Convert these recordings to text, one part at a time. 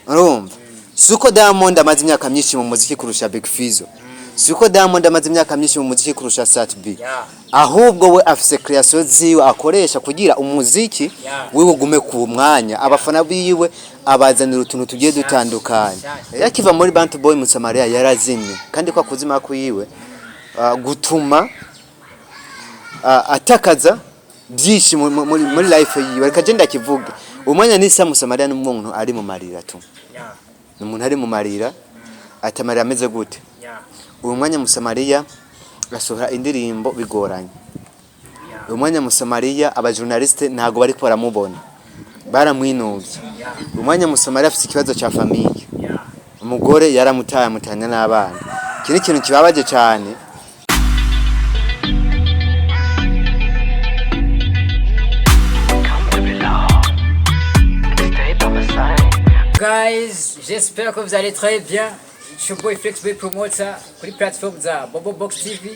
urumva suko Diamond amaze imyaka myinshi mu muziki kurusha Big Fizzo suko Diamond amaze imyaka myinshi mu muziki kurusha Satb ahubwo we afise creation ziwe akoresha kugira umuziki we ugume ku mwanya abafana biwe abazanira utuntu tugiye dutandukanye yakiva muri Bantu Boy Msamalia yarazimye kandi kwa kuzima kuyiwe gutuma atakaza byinshi muri life yiwe reka genda kivuga umwanya nisa Msamalia n'umuntu ari mu marira tu umuntu ari mu marira atamarira ameze gute uwo mwanya Msamalia asohora indirimbo bigoranye uwo mwanya Msamalia abajournaliste ntago bari ko baramubona baramwinuvye uwo mwanya Msamalia afite ikibazo cha famille umugore yaramutaye amutanya n'abana kiri kintu kibabaje cyane. Guys, j'espère que vous allez très bien. Je suis boy Flex Boy Promoter kuri platform za Box TV.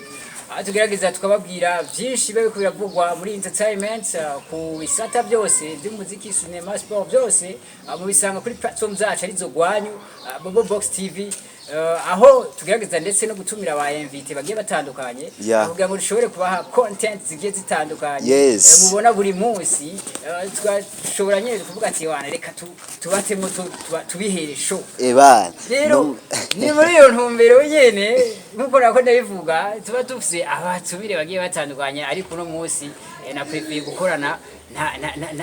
Tugerageza tukababwira byinshi bibe biravugwa muri entertainment ku bisata byose by'umuziki, cinema, sport byose mu bisanga kuri platform zacu arizo gwanyu Box TV. Aho tugerageza ndetse no gutumira aba invite bagiye batandukanye kugira ngo dushobore kubaha content zigiye zitandukanye mubona buri munsi twashobora nyine kuvuga ati wana reka tubatemo tubihere show rero ni muri iyo ntumbero nyene nkuko nako ndabivuga tuba dufise abatumire bagiye batandukanye ariko no munsi na prefer gukorana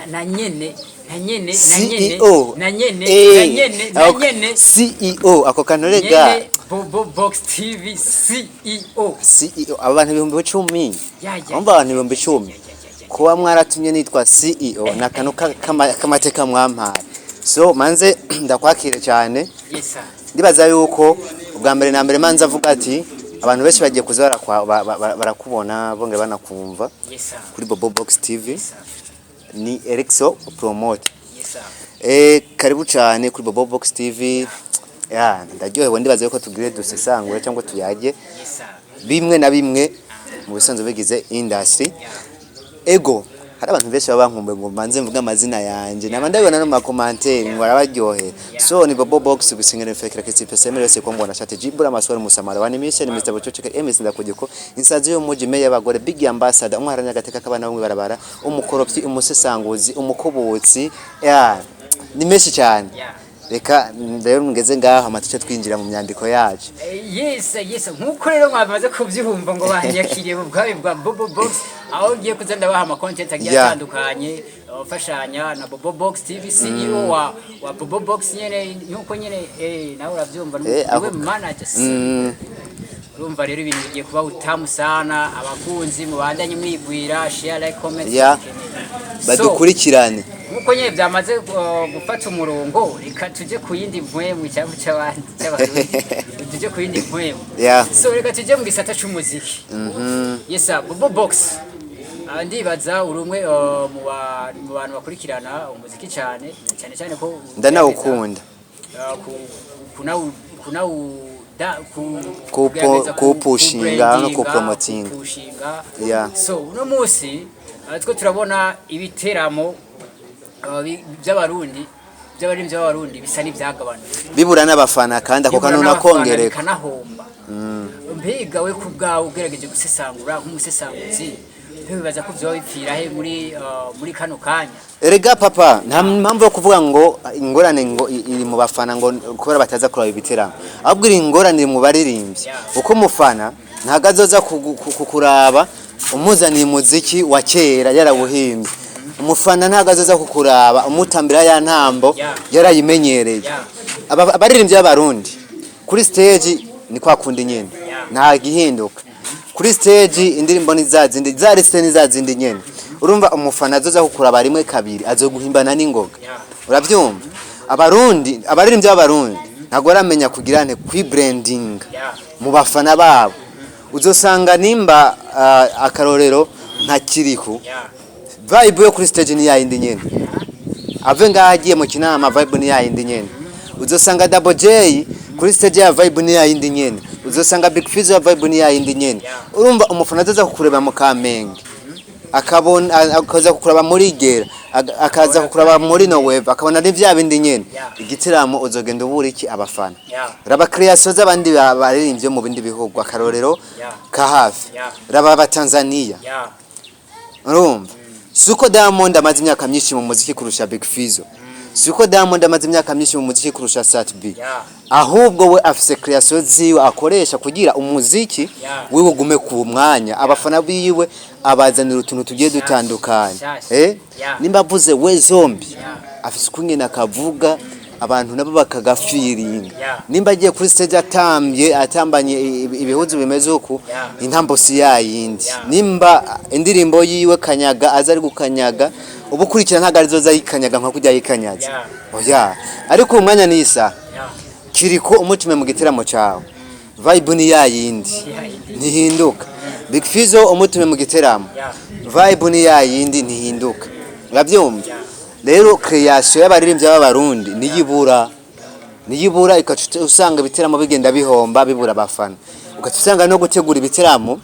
na nyene CEO ako kanorega Box TV CEO abantu 10,000 amba abantu 10,000 kuba mwaratumye nitwa CEO nakano kamateka mwampaye so manze ndakwakire cyane ndibaza yuko ubwa mbere na mbere manza avuga ati abantu benshi bagiye kuzara barakubona bonge banakumva kuri Box TV ni Erixo promote karibu cyane kuri Box TV ndaryohewe ndibaza yuko tugire dusesangure cyangwa tuyage bimwe na bimwe mu bisanzwe bigize industry ego hari abantu benshi babankumbuye ngo manze mvuga amazina yanje nabandabibona no mu commentaire ngo arabaryohe so ni Box gusingera fekera kitipe semere se ko mbona strategy bura maswara Msamalia wani mission Mr. Bochocheke MS ndakugiko insazi yo muji meya bagore big ambassador umwaranya gateka kabana bamwe barabara umukoropyi umusesanguzi umukobotsi ni meshi cyane reka rero ngeze ngaho amatice twinjira mu myandiko yacu yes nkuko rero mwamaze kubyihumva ngo banyakiriye mu bwawe bwa Box aho ugiye kuzanda baha ama content agiye atandukanye ufashanya na Box TV CEO wa Box nyene nkuko nyene nawe urabyumva niwe manager urumva rero ibintu bigiye kuba utamu sana abakunzi mubandanye mwigwira share like comment badukurikirane nkuko nyene byamaze gufata umurongo reka tuje kuyindi mpwemu cyangwa cy'abandi tuje kuyindi mpwemu so reka tuje mu gisata cy'umuziki yes Box ndibaza urumwe mu bantu bakurikirana umuziki cyane ko ndanawukunda kupushinga no kupromoting so uno munsi two turabona ibiteramo by'abarundi by'abarundi bisa n'ibyagabanutse bibura n'abafana kandi ako kanuna kongereka kanahomba mbiga we kubgawe ugerageje gusesangura nk'umusesanguzi bibaza ko byo bipfira he muri kano kanya erega papa nta mpamvu yo kuvuga ngo ingorane ngo iri mu bafana ngo kubera bataza kuraba ibiteramo ahubwo iri ingorane mu baririmbyi uko mufana ntagazoza kukuraba umuzaniye muziki wa kera yarabuhimbye umufana ntagazoza kukuraba umutambira ya ntambo yarayimenyereye abaririmbyi y'abarundi kuri stage ni kwa kundi nyene nta gihinduka kuri stage indirimbo nizazindi zarise nizazindi nyene urumva umufana azoza kukuraba rimwe kabiri azoguhimbana n'ingoga uravyumva abaririmbyi y'abarundi ntago baramenya kugirane kwibranding mu bafana babo uzosanga nimba akarorero nta kiriho vibe yo kuri stage ni yayindi nyene ave ngahagiye mu kinama vibe ni yayindi nyene uzosanga Double J kuri stage ya vibe ni yayindi nyene uzosanga Big Fizzo ya vibe ni yayindi nyene urumva umufana azaza kukureba mu Kamenge akabona akaza kukuraba muri gera akaza kukuraba muri no wave akabona ni vya bindi nyene igitiramo uzogenda ubura iki abafana raba creation z'abandi baririmbye mu bindi bihugu akarorero ka hafi raba aba Tanzania urumva suko Diamond amaze imyaka myinshi mu muziki kurusha Big Fizzo suko Diamond amaze imyaka myinshi mu muziki kurusha Satb ahubwo we afise creation ziwe akoresha kugira umuziki wiwe gume ku mwanya abafana biwe abazanira utuntu tugiye dutandukanye nimba avuze we zombi afise kungena kavuga abantu nabo bakagafiringa nimba agiye kuri stage atambanye ibihuzu bimeze uko intambo si yayindi nimba indirimbo yiwe kanyaga azari gukanyaga ubukurikira ntago arizoza yikanyaga nka kujya yikanyaza oya ariko umwanya nisa kiriko umutume mu giteramo cyawe vibe ni yayindi ntihinduka Big Fizzo umutume mu giteramo vibe ni yayindi ntihinduka urabyumva rero creation y'abaririmbyi b'abarundi niyibura usanga ibiteramo bigenda bihomba bibura abafana ugatusanga no gutegura ibiteramo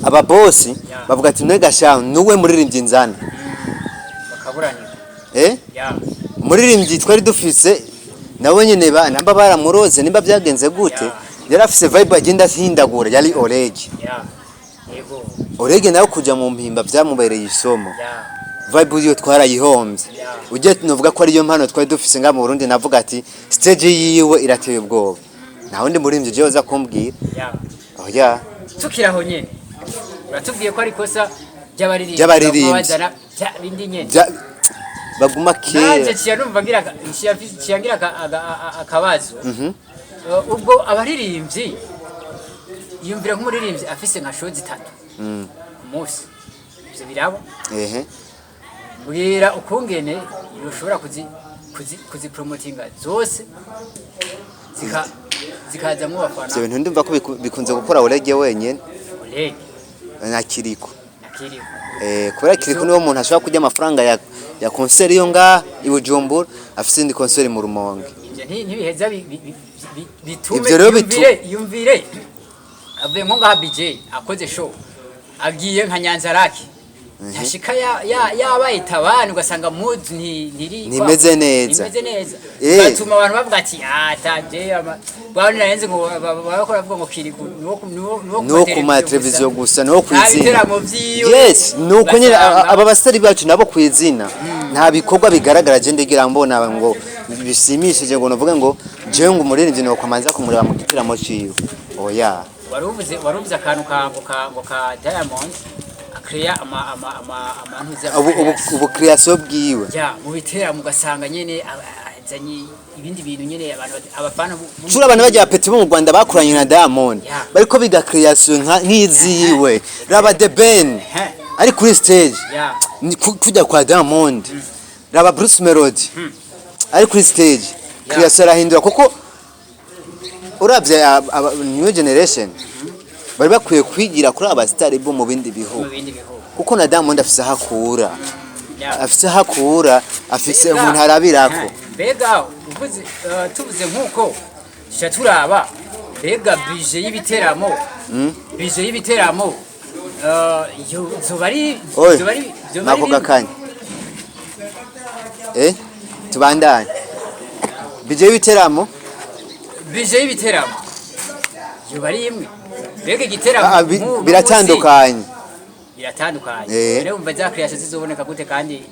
aba boss bavuga ati nega sha nuwe muririmbyi nzana bakaburanira muririmbyi twari dufise nawe nyene namba baramuroze nimba byagenze gute yarafise vibe agenda hindagura yari Orege nawe kuja mu mpimba byamubereye isomo vibe yo twarayihombye ujye novuga ko ari yo mpano twari dufise nga mu Burundi navuga ati stage yiwe irateye ubwoba naho ndi murimbye je oza kumbwira oya tukiraho nyene uratubwiye ko ari kosa by'abaririmbyi bindi nyene baguma kera nanje cyanumva ngira akabazo ubwo abaririmbyi yumvira nk'umuririmbyi afise nka show zitatu umunsi ivyo birabo mbwira ukungene yoshobora kuzipromotinga zose zikajamwo abafana ivyo bintu ndumva ko bikunze gukora Orege wenyene nakiriko kubera kiriko niwo muntu ashobora kujya amafaranga ya concert yo nga ibujumbura afise indi concert mu Rumonge ntibiheza bitume yumvire avuye nko nga BJ akoze show agiye nka Nyanzarake yashika yabaye tabani ugasanga mood nimeze neza batuma abantu bavuga ati taje bwani nayenze ngo bakora bavuga ngo kiriku no ku ma televiziyo gusa no kwizina yes nuko nyine aba basitari bacu nabo kwizina nta bikorwa bigaragara je ndigira mbona ngo bisimishije ngo novuga ngo je ngo umuririmbyi no kwamanza kumureba mu gitiramo ciwe oya waruvuze akantu ka Diamond akreya ubu creation bwiwe mu bitera mugasanga nyene azanye ibindi bintu nyene abafana cura abantu bajya peti bo mu Rwanda bakuranye na Diamond bariko biga creation nkiziwe raba The Ben ari kuri stage kujya kwa Diamond raba Bruce Melody ari kuri stage creation arahindura kuko uravye new generation bari bakwiye kwigira kuri aba star bo mu bindi bihugu kuko na Diamond afise hakura afise umuntu arabirako bega uvuze tuvuze nkuko turaba bega bije y'ibiteramo zobari nako gakanya tubandanye bije y'ibiteramo yobari imwe bega igiteramo biratandukanye rero umva za creation zizoboneka gute kandi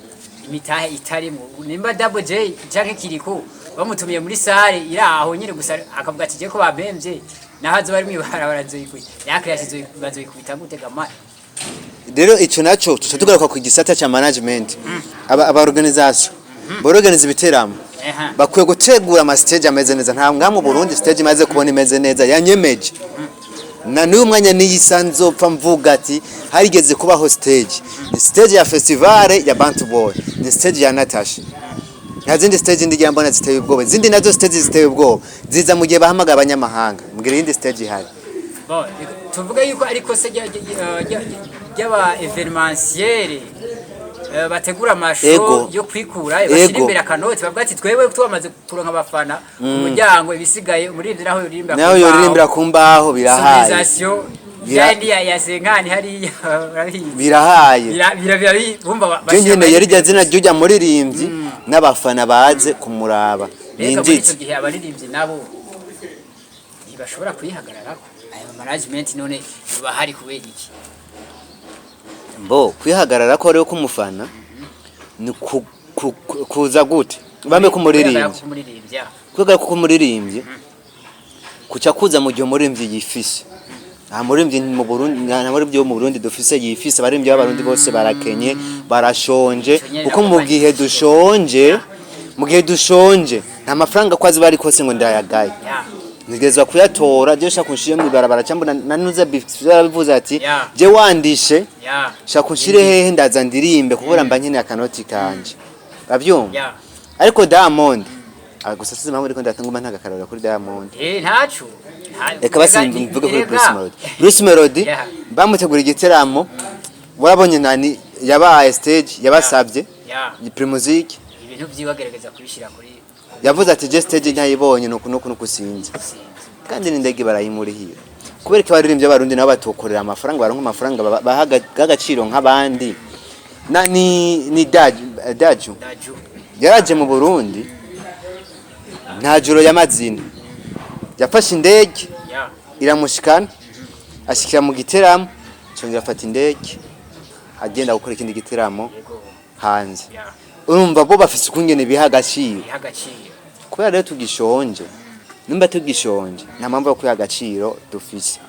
imitahe itarimo nimba Double J canke kiriko bamutumiye muri salle iraho nyine gusa akavuga ati je ko babemvye nahazo bari mwibara barazoyikuye ya creation bazoyikubita gute gamana rero ico naco tugaruka ku gisata cha management aba organization boroganiza ibiteramo bakwiye gutegura ama stage ameze neza nta ngamwe Burundi stage imaze kubona imeze neza yanyemeje na n'uyu mwanya niyisanzopfa mvuga ati harigeze kubaho stage ni stage ya festival ya Bantu Boy ni stage ya Natasha nazindi stage ndigira mbona ziteye ubwoba zindi nazo stage ziteye ubwoba ziza mu gihe bahamaga abanyamahanga mbwira indi stage ihari tuvuga yuko ariko se y'aba evenementiel bategura amasho yo kwikura bashira imbere akanoti bavuga ati twebwe twamaze kuronka abafana umuryango ibisigaye umuririmbyi naho yoririmbira kumbaho birahaye sonorisation byandi ya senkani hariya birahaye bumva je nyene yari jazina jya muririmbyi n'abafana baze kumuraba ninjitse gihe abaririmbyi nabo ntibashobora kwihagararako ayo management none biba hari kubera iki mbo kwihagarara ko rero kumufana ni kuza gute bame kumuririmbyi kwega ko kumuririmbyi kuca kuza mu gihe umuririmbyi yifise muririmbyi mu Burundi na muri mu Burundi dufise yifise abaririmbyi b'abarundi bose barakenye barashonje kuko mu gihe dushonje nta mafaranga kwazi bari kose ngo ndayagaye nigezwa kuyatora je shakunshire mu barabara cyangwa nanuze bivuze ati je wandishe shakunshire hehe ndaza ndirimbe kubura mba nkene akanoti kanje bavyumva ariko Diamond gusa size mpamwe ariko ndatanga ntaga karora kuri Diamond ntacu eka basimvuga kuri Bruce Melody bamutegura igiteramo warabonye nani yabaye stage yabasabye primusic ibintu byibagerageza kubishira kuri yavuze ati je stage ntayibonye nuko kusinze kandi n'indege barayimurihira kubera ko baririmbye abarundi nabo batokorera amafaranga baronka amafaranga bahaga gagaciro nk'abandi ni Daju yaraje mu Burundi nta joro y'amazina yafashe indege iramushikana ashikira mu giteramo cyongera afata indege agenda gukora ikindi giteramo hanze urumva bo bafise ukungene bihagaciro kubera rero tugishonje nimba tugishonje nta mpamvu yo kwihagaciro dufise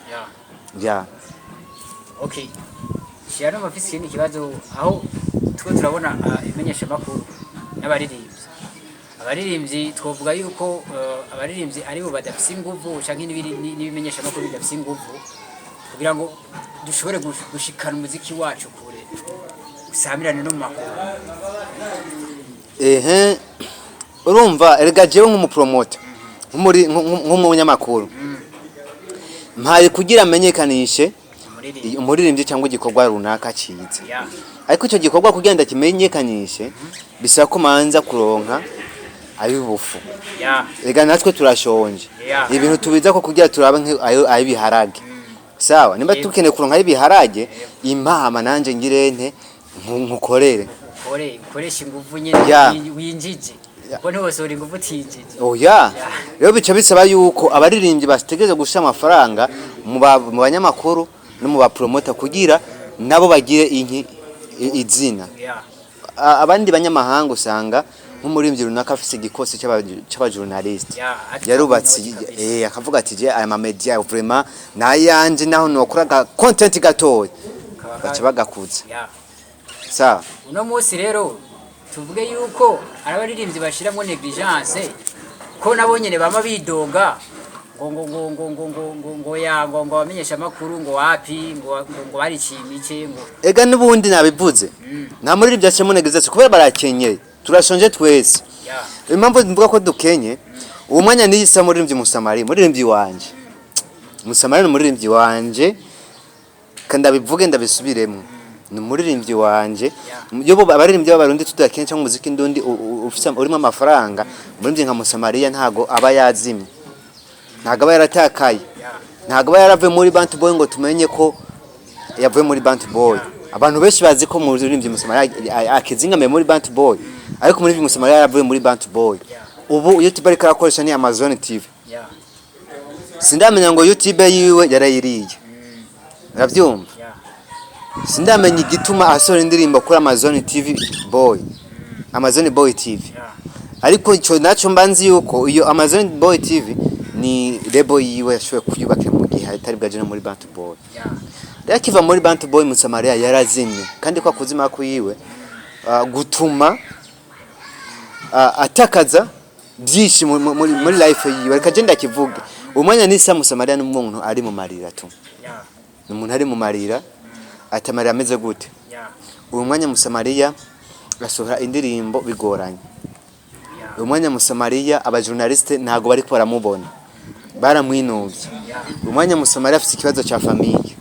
okay shano mafisi ni kibazo aho two turabona imenyesha makuru abaririmbyi twovuga yuko abaririmbyi ari bo badafise inguvu canke nibimenyesha makuru bidafise inguvu kugira ngo dushobore gushikana umuziki wacu kure usamirane no makuru urumva erega jewe nk'umupromoter nk'umunyamakuru mpaye kugira amenyekanishe umuririmbyi cyangwa igikorwa runaka ciza ariko icyo gikorwa kugenda kimenyekanishe bisaba ko manza kuronka abibufu erega natwe turashonje ibintu tubiza ko kugira turaba ayo biharage sawa nimba tukene kuronka ibiharage impama nanje ngirente nkukorere ukoresha ingufu nyene winjije Bone wose uri nguvu tinjije. Rero bica bisaba yuko abaririmbyi bategeze gusha amafaranga mu banyamakuru no mu bapromoter kugira nabo bagire izina. Abandi banyamahanga usanga nk'umurimbyi runaka afise igikosi cy'abajournalist. Yarubatse akavuga ati je aya ma media vraiment nayanje naho nokora content gatoya. Baca bagakuza. Sawa. Uno munsi rero tuvuge yuko arabaririmbyi bashiramo negligence ko nabonyene bama bidoga ngo bamenyesha makuru ngo wapi ngo bari cimice ngo ega nubundi nabivuze nta muririmbyi ashemo negligence kubera barakenyeye turashonje twese impamvu mvuga ko dukenye uwo mwanya niyisa muririmbyi muririmbyi wanje Msamalia n'umuririmbyi wanje kandi abivuge ndabisubiremo ni muririmbyi wanje yobo abaririmbyi b'abarundi tudakenye cyangwa muziki ndundi ufisa urimo amafaranga muririmbyi nka Msamalia ntago aba yazimye ntago aba yaratakaye ntago aba yaravuye muri Bant Boy ngo tumenye ko yavuye muri Bant Boy abantu benshi bazi ko muririmbyi Msamalia akizingame muri Bant Boy ariko muririmbyi Msamalia yaravuye muri Bant Boy ubu YouTube ariko arakoresha ni Amazon TV sindamenya ngo YouTube yiwe yarayiriye uravyumva sindamenya igituma asora indirimbo kuri Amazon TV Boy Amazon Boy TV ariko ico naco mbanzi yuko iyo Amazon Boy TV ni label yiwe yashoye kuyubaka mu gihe atari bwaje no muri Bant Boy yakiva muri Bant Boy Msamalia yarazimye kandi kwa kuzima ko yiwe gutuma atakaza byinshi muri life yiwe reka je ndakivuga umwanya nisa Msamalia n'umuntu ari mu marira tu n'umuntu ari mu marira atamara ameze gute uwo mwanya Msamalia gasohora indirimbo bigoranye uwo mwanya Msamalia abajournaliste ntago bari ko baramubona baramwinovye uwo mwanya Msamalia afite ikibazo cha famille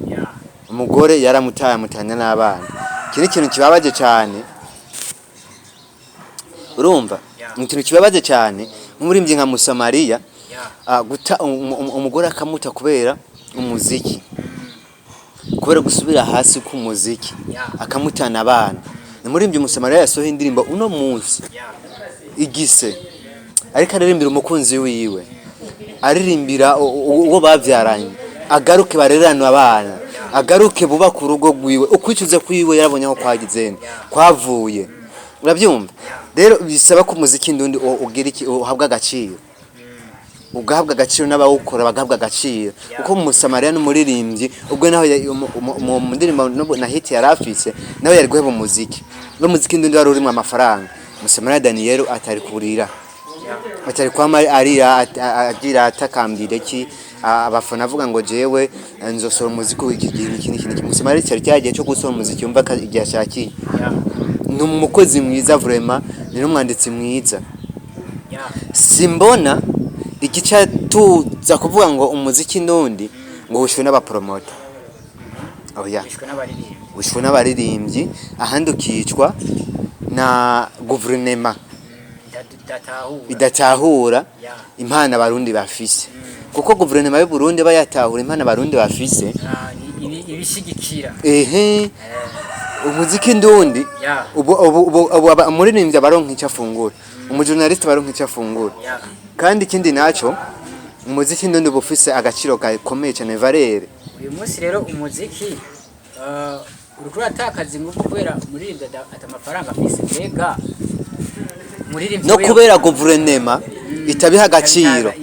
umugore yaramutaye mutanya n'abana kiri kintu kibabaje cyane urumva ikintu kibabaje cyane nk'umurimbyi nka Msamalia guta umugore akamuta kubera umuziki kubera gusubira hasi ku muziki akamutana abana nimurimbye Msamalia yasohoye indirimbo uno munsi igise ariko aririmbira umukunzi wiwe aririmbira uwo bavyaranye agaruke barerana abana agaruke buba ku rugo rwiwe ukwicuze kwiwe yarabonye aho kwagizene kwavuye urabyumva rero bisaba ko umuziki ndundi ugira iki uhabwa agaciro ugahabwa agaciro n'abawukora bagahabwa agaciro kuko Msamalia n'umuririmbyi ubwo naho mu ndirimbo na hit yarafise nawe yari guheba umuziki no muziki ndundi wari urimo amafaranga Msamalia Daniel atari kurira atari kwama arira agira atakambire ki abafana avuga ngo jewe nzosora umuziki w'iki Msamalia cyari cyagiye cyo gusora umuziki umva igyashaki n'umukozi mwiza vraiment ni n'umwanditsi mwiza simbona igica tuza kuvuga ngo umuziki ndundi ngo ushwe n'abapromoter oya ushwe n'abaririmbyi ahandi ukicwa na guverinema idatahura impana abarundi bafise kuko guverinema y'u Burundi bayatahura impana abarundi bafise ibishigikira umuziki ndundi umuririmbyi abaronka icyo afungura umujournaliste baronka icyo afungura kandi ikindi naco umuziki ndundi bufise agaciro gakomeye cyane valere uyu munsi rero umuziki uriko uratakaza ingufu kubera umuririmbyi atamafaranga afise mbega no kubera guverinema itabiha agaciro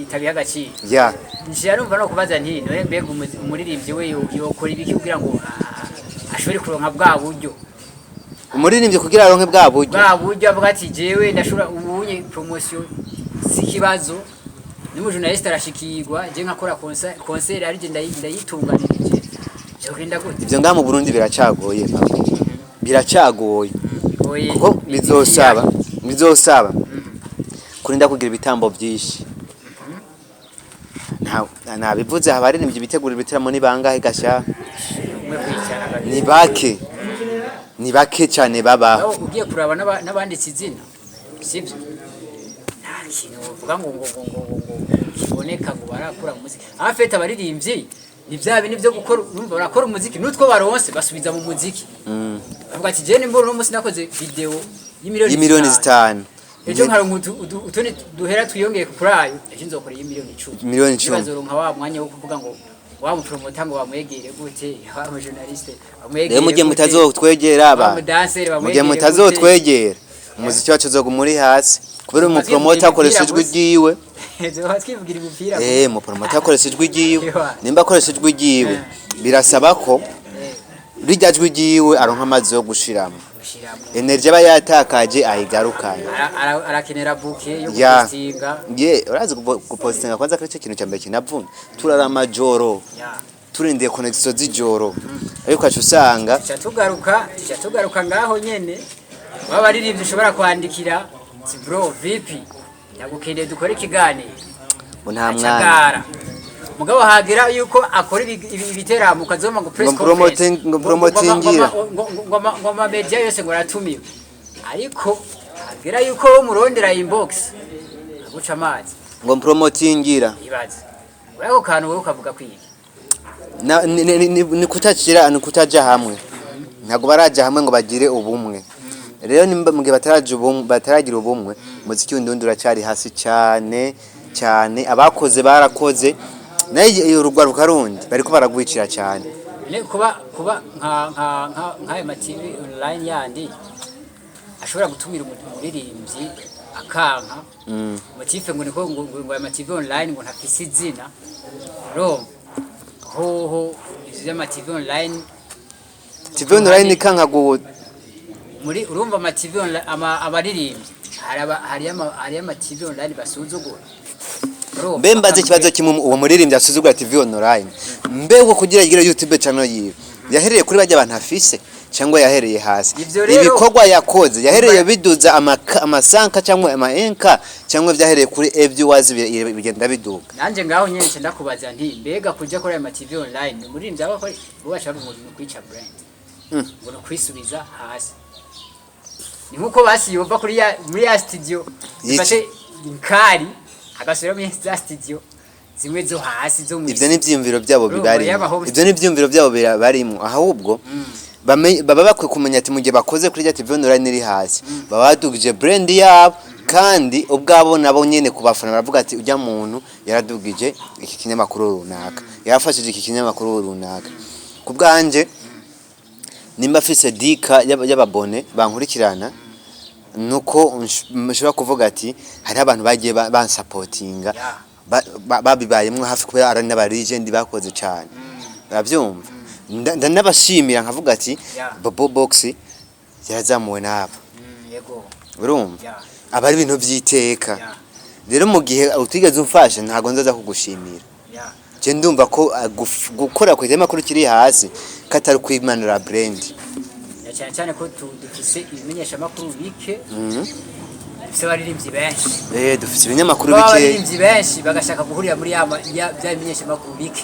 ya nshya numva no kubaza nti none mbega umuririmbyi we yokora ibiki kugira ngo ashobore kuronka bwa buryo umuririmbyi kugira aronke bwa buryo avuga ati jewe ndashobora ubunye promotion sikibazo n'umujournaliste arashikirwa je nkakora concert ari je ndayitunganije cyogenda gute ivyo ngaha mu Burundi biracagoye kuko bizosaba kurinda kugira ibitambo byinshi nta bivuze abaririmbyi bitegura ibitaramo ni bangahe gasha ni bake cyane babaho ugiye kuraba n'abanditsi izina sivyo nta kintu uvuga ngo kiboneka ngo barakura muziki afete abaririmbyi ni bya bintu byo gukora numva barakora umuziki nutwo baronse basubiza mu muziki avuga ati je nimbo no musi nakoze video y'imiliyoni 5 ejo nkaronka utone duhera twiyongeye ku prayo ejo nzokora y'imiliyoni 10 bazoronka wa mwanya wo kuvuga ngo wa mupromoter ngo bamwegere gute wa journaliste bamwegere mujye mutazotwegera aba mujye mutazotwegera umuziki wacu zogumuri hasi kubera umupromoter akoresha ijwi ryiwe umupromoter akoresha ijwi ryiwe nimba akoresha ijwi ryiwe birasaba ko rijya jwi ryiwe aronka amazi yo gushiramo energy aba yatakaje ayigarukana arakenera buke yo gupostinga urazi gupostinga kwanza kare kintu cyambere kinavuna turara amajoro turindiye connection z'ijoro ariko acusanga tugaruka ngaho nyene babaririmbye ushobora kwandikira ti bro vipi ndagukende dukore ikiganiro nta mwana mugabo hagira yuko akora ibiteramo kazoma ngo press conference ngo promotingira ngo media yose ngo ratumiwe ariko hagira yuko umurondera inbox aguca amazi ngo promotingira ibaze urako kantu wowe ukavuga kwiki ni kutakira ni kutaja hamwe ntago baraja hamwe ngo bagire ubumwe rero nimba mugihe bataragira ubumwe muziki w'indundi uracari hasi cyane abakoze barakoze naye urugwaruka rundi bariko baragwicira cyane kuba nka TV online yandi ashobora gutumira umuririmbyi akanka motife ngo niko ngo TV online ngo ntafise izina ro ho izya TV online TV online kanka go muri urumva TV online abaririmbyi hari ama TV online basuzugura Mbembaze kibazo kimwe uwo muririmbyi asuzugura TV online mbego kugira igire YouTube channel yiwe yahereye kuri bajya abantu afise cyangwa yahereye hasi ibikorwa yakoze yahereye biduza amasanka cyangwa amaenka cyangwa byahereye kuri viewers bigenda biduga nanje ngaho nyenye ndakubaza nti mbega kujya kuri ama TV online muririmbyi abakora ubashaka umuntu kwica brand ngo no kwisubiza hasi ni nkuko basi yova muri ya studio bafashe inkari agasubira muri za studio zimwe zo hasi zo mu ivyo ni ivyiyumviro byabo bibari ivyo ni ivyiyumviro byabo barimo ahubwo baba bakwe kumenya ati mu gihe bakoze kuri rya TV online iri hasi baba badugije brand yabo kandi ubwabo nabo nyene kubafana baravuga ati ujya muntu yaradugije iki kinyamakuru runaka yarafashije iki kinyamakuru runaka kubwanje nimba afise dika y'ababone bankurikirana nuko mshobora kuvuga ati hari abantu bagiye bansupportinga babibayemwe hafi kubera ari n'abaregend bakoze cyane baravyumva ndanabashimira nkavuga ati Bobo Box yarazamuwe nabo yego urumva abari ibintu byiteka rero mu gihe utigeze umfasha ntago nzaza kugushimira je ndumva ko gukora ku makuru kiri hasi katari kwimanura brand cyane cyane ko dufise ibimenyesha makuru bike dufise abaririmbyi benshi dufise ibinyamakuru bike abaririmbyi benshi bagashaka guhurira muri bya bimenyesha makuru bike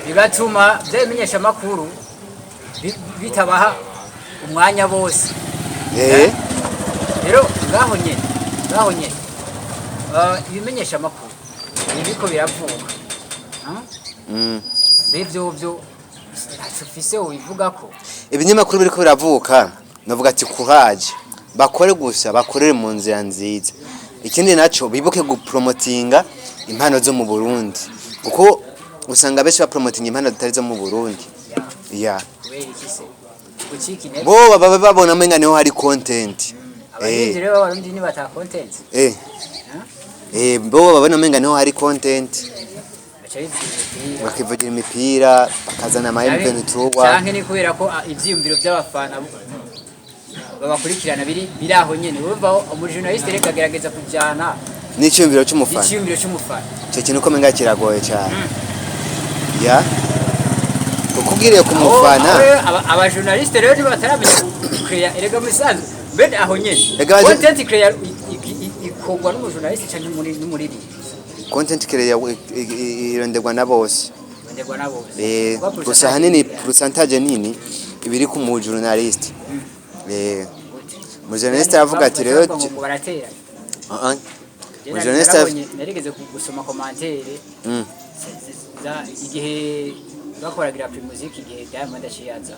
bibatuma bya bimenyesha makuru bitabaha umwanya bose rero ngaho nyene ibimenyesha makuru ibiko biravuga bevyo ntacufise ubivuga ko ibinyamakuru biriko biravuka navuga ati courage bakore gusa bakorere mu nzira nziza ikindi naco bibuke gupromotinga impano zo mu Burundi kuko usanga benshi bapromotinga impano zitari zo mu Burundi bo baba babona menga niho hari content rero abarundi ni bata content bo babona menga niho hari content bakivugira imipira bakazana amahembe n'ituwa canke ni kubera ko ivyiyumviro by'abafana babakurikirana biraho nyene urumva umujournaliste reka agerageza kujana n'icyumviro cy'umufana cyo kintu ko menga kiragoye cyane ukugiriye ku mufana abajournaliste rero bataramenya create erega musanzwe mbede aho nyene content create ikogwa n'umujournaliste canke muri content creator irondegwa na bose gusa hanini percentage nini ibiri ku mu journalist mu journalist avuga ati rero mu journalist narigeze gusoma commentaire igihe bakoragira pri music igihe Diamond ashiyaza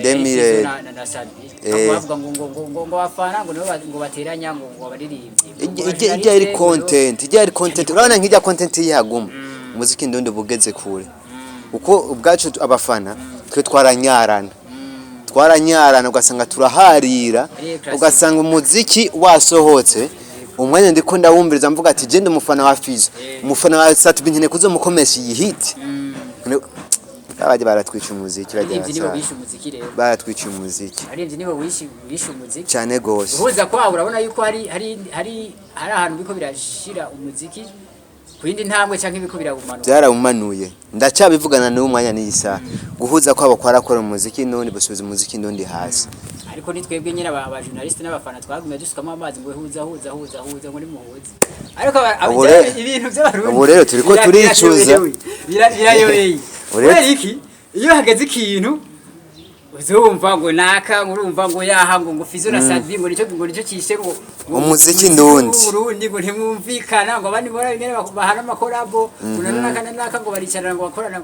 demire na Sadbi bavuga ngo bafana ngo bateranya ngo baririmbye ijya ari content urabona nk'ijya content yihaguma umuziki ndondo bugeze kure uko ubwacu abafana twe twaranyarana ugasanga turaharira ugasanga umuziki wasohotse umwanya ndiko ndawumviriza mvuga ati je ndumufana wa Fizzo umufana wa Satbi nkene kuzomukomesha iyi hit abaje baratwica umuziki baratwica umuziki arivye nibo wisha umuziki cyane gose uhuza kwa urabona yuko hari ahantu biko birashira umuziki kurindi ntambwe canke biko birabumanuye byarabumanuye ndacyabivugana n'umwanya n'isa guhuza kwabo kwarakora umuziki none basubiza umuziki ndondi hasi ariko nitwebwe nyine aba journaliste n'abafana twagumye dusukamo amazi ngo huza muri muhuza ariko ibintu by'abarundi ubu rero turiko turicuza birayoyeye iki iyo hageze ikintu uzumva ngo naka urumva ngo yaha ngo Fizzo na Sadbi ngo nico kishe ngo umuziki ndundi Burundi ngo ntimwumvikana ngo abandi bora bingene bahana amakorabo naka ngo baricarana ngo bakorana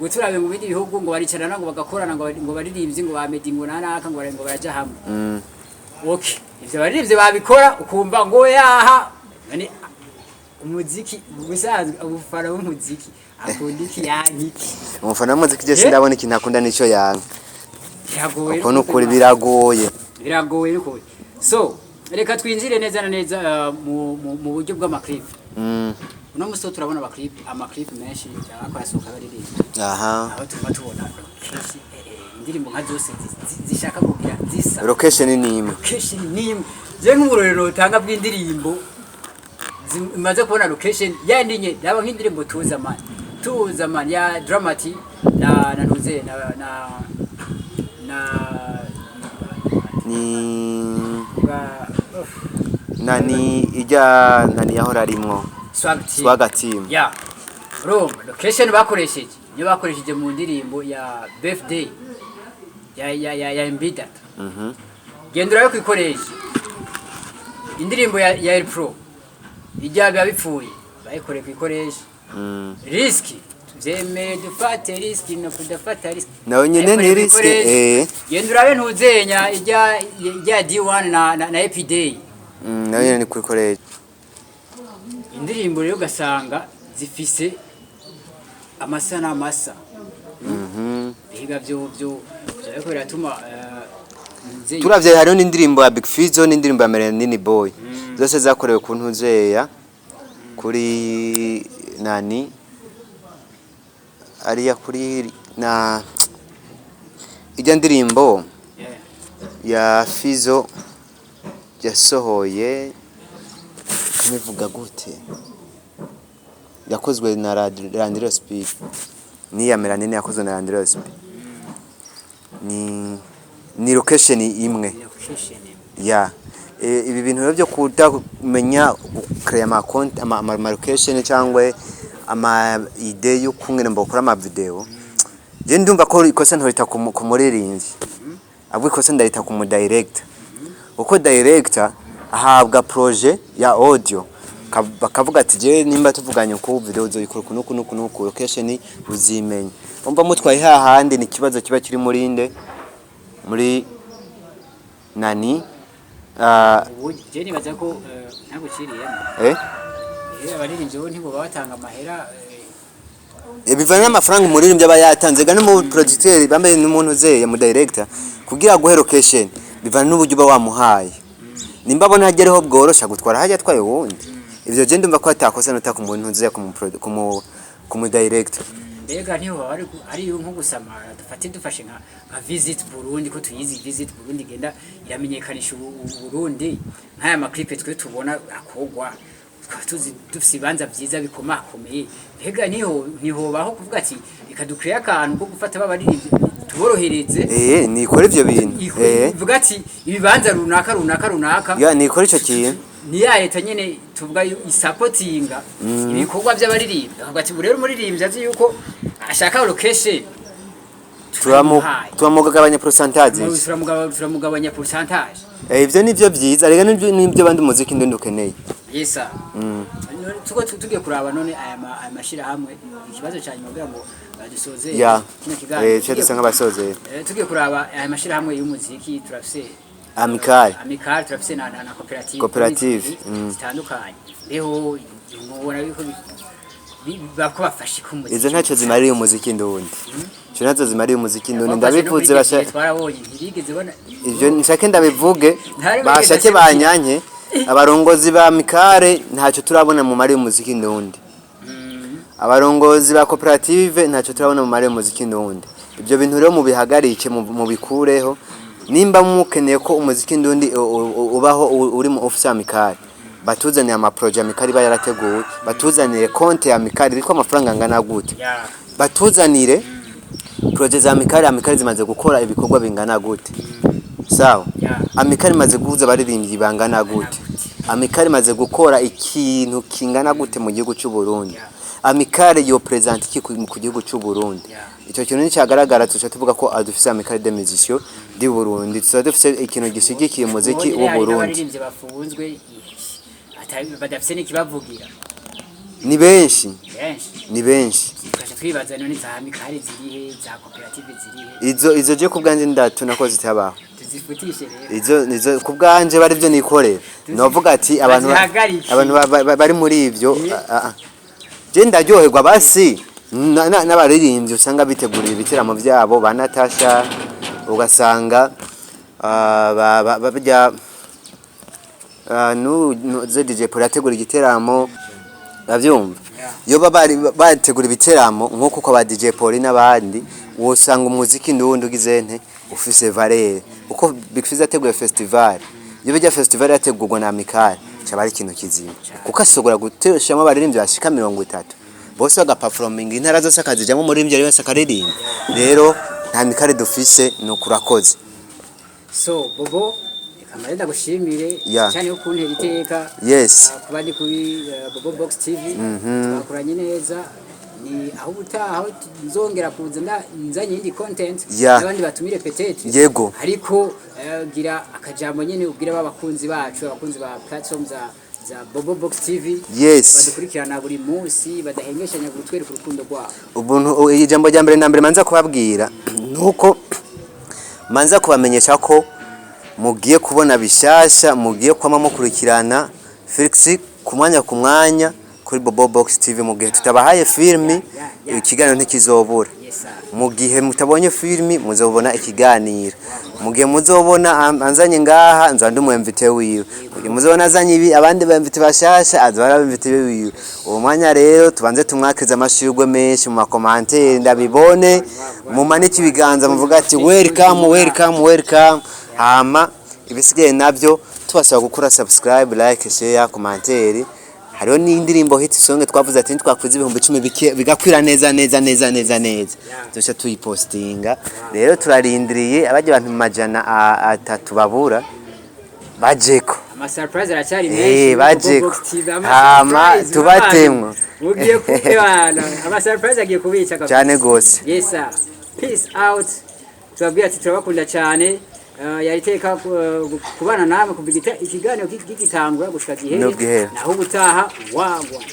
ngo turabe mu bindi bihugu ngo baricarana ngo bagakorana ngo baririmbye ngo bamedi ngo naka ngo baraja hamwe okay ivyo baririmbye babikora ukumva ngo yaha umuziki gusanzwe ubufara w'umuziki akundiki yaniki umufana w'umuziki je sindabona ikintu akunda nico yanga biragoye uko nukuri biragoye nuko so reka twinjire neza na neza mu buryo bw'amaclip uno muso turabona amaclip menshi akwasoka baririmba aho tubona indirimbo nka zose zishaka kugira zisa location ni je nk'umurorero utanga bw'indirimbo imaze kubona location yandinye yaba nk'indirimbo tuza man ya Dramati na ntuze nani yahora arimwo Swag team ya Roma location bakoresheje mu ndirimbo ya birthday ya Mbida gendera yo kwikoresha indirimbo ya El Pro ijya bipfuye bayikore kwikoresha riski tuvyemeye dufate riski no kudafata riski nawe nyine ni riski yenda urabe ntuzenya ijya D1 na Epiday nawe nyine ni kwikoresha indirimbo rero ugasanga zifise amasa n'amasa biga byo ariko biratuma turavye hariho n'indirimbo ya Big Fizzo n'indirimbo ya Merenini Boy zose zakorewe ku ntuzeya kuri nani ariya kuri na ijya ndirimbo ya Fizzo yasohoye kamivuga gute yakozwe na Randiro Speed ni ya Merenini yakozwe na Randiro Speed ni location imwe ya ibi bintu rero byo kutamenya create ama account ama location cyangwa ama idea yo kungene mbokora ama video je ndumva ko ikosa ntorita ku muririnzi abwo ikosa ndarita ku mu director uko director ahabwa projet ya audio bakavuga ati je nimba tuvuganye ku video uzoyikora kunuku location uzimenya umva mutwaye hahandi ni kibazo kiba kiri muri nani je nibaza ko ntaguciriye abaririmbyi bo ntibo batanga amahera bivana n'amafaranga umuririmbyi aba yatanze gane mu producteur bambaye n'umuntu zeye mu director kugira guhe location bivana n'uburyo uba wamuhaye nimba abona hagereho bworosha gutwara hajya twaye wundi ivyo je ndumva ko atakosa nota ku muntu zeye ku mu director mbega niho ari nko gusamara dufashe nka visit Burundi ko tuyizi visit Burundi genda iramenyekanisha Burundi nk'aya maklipe twe tubona akogwa tuzi dufise ibanza vyiza bikomakomeye mbega niho baho kuvuga ati ikadukriya akantu ko gufata babaririmbyi tuborohereze nikora ivyo bintu vuga ati ibibanza runaka ya nikora ico kintu ni ya leta nyene tuvuga isupportinga ibikorwa by'abaririmbyi avuga ati rero umuririmbyi azi yuko ashaka location turamugabanya percentage turamugabanya percentage ivyo nivyo vyiza rega nivyo bandi muziki ndi ndukeneye yesa tuko tugiye kuraba none aya mashira hamwe ikibazo cyane mubwira ngo dusoze kino kiganiro cyo dusanga basoze tugiye kuraba aya mashira hamwe y'umuziki turafise Amical turafise na cooperative zitandukanye eho mubona yuko bakubafashe ku muziki izo ntacyo zimariye umuziki ndundi cyo nazo zimariye umuziki ndundi ndabivuze basha twarabonye ntibigeze bona ivyo nshake ndabivuge bashake banyanke abarongozi ba Mikare ntacyo turabona mu mari umuziki ndundi abarongozi ba cooperative ntacyo turabona mu mari umuziki ndundi ibyo bintu rero mu bihagarike mu bikureho nimba mukeneye ko umuziki ndundi ubaho uri mu office ya Mikare batuzaniye ama project Mikare bayarateguye batuzaniye konte ya Mikare biko amafaranga ngana gute batuzanire project za Mikare zimaze gukora ibikorwa bingana gute sawa Amikare maze guhuza baririmbyi bangana gute Amikare maze gukora ikintu kingana gute mu gihugu cy'u Burundi Amikare yo present iki ku gihugu cy'u Burundi icyo kintu ni cyagaragara tuvuga ko adufise Amikare de musiciens di Burundi dufise ikintu gishigikiye umuziki w'u Burundi badafise n'ikibavugira ni benshi twibaza none za Amikare zirihe za cooperative zirihe izo je kubganje ndatuna ko zitabaho tuzifutishe rero izo kubganje bari byo nikorera novuga ati abantu bari muri ivyo je ndaryoherwa basi n'abaririmbyi usanga bitegurira ibitiramo byabo ba Natasha ugasanga babya DJ Polategura igiteramo bavyumva yo bategura ibiteramo nko ko ba DJ Poli n'abandi wosanga umuziki ndundi ugizente ufise valeur uko Big Fizzo ateguye festival yo bijya festival yategurwa na Amikare cyabari ikintu kizima kuko asogora guteshamo abaririmbyi bashika 30 bose bagaperforming intara zose akazijamo muri imbyaro yose akaririmba rero nta Mikare dufise no kurakoze so bobo kamarenda gushimire cyane yo kuntera iteka kubandi kuri Bobo Box TV bakuranye neza ni aho utaha nzongera kuza nzanye indi content n'abandi batumire petete yego ariko gira akajambo nyene ubwira babakunzi bacu abakunzi ba platform za za Bobobox TV Yes. badukurikirana buri munsi badahengeshanya gutwereka urukundo rwabo. Ubuntu ijambo rya mbere na mbere manza kubabwira nuko manza kubamenyesha ko mugiye kubona bishasha, mugiye kwama mukurikirana Felix ku mwanya kuri Bobobox TV. Mu gihe tutabahaye filmi ikiganiro ntikizobura, mu gihe mutabonye filmi muzobona ikiganiro, mu gihe muzobona anzanye ngaha nzandi mu invite wiwe, mu gihe muzobona azanye ibi abandi ba invite bashasha azora ba invite wiwe. Uwo mwanya rero tubanze tumwakiriza amashurwe menshi mu makomantere ndabibone, mu maniki ibiganza muvuga ati welcome. Hama ibisigaye nabyo tubasaba gukora subscribe, like, share, commentaire. Hariho n'indirimbo hit song twavuze ati ntitwakuze 10,000 bigakwira neza. Dusha tuyipostinga. Rero turarindiriye abaje abantu majana 3 babura bajeko. Ama surprise aracyari menshi. Bajeko. Hama tubatemwe. Mugiye kubana. Ama surprise agiye kubica kabisa. Cyane gose. Yes sir. Peace out. Tubabwira ati turabakunda cyane. Yariteka kubana namwe kuvuga ikiganiro gitangura gushika gihe naho gutaha wagwa.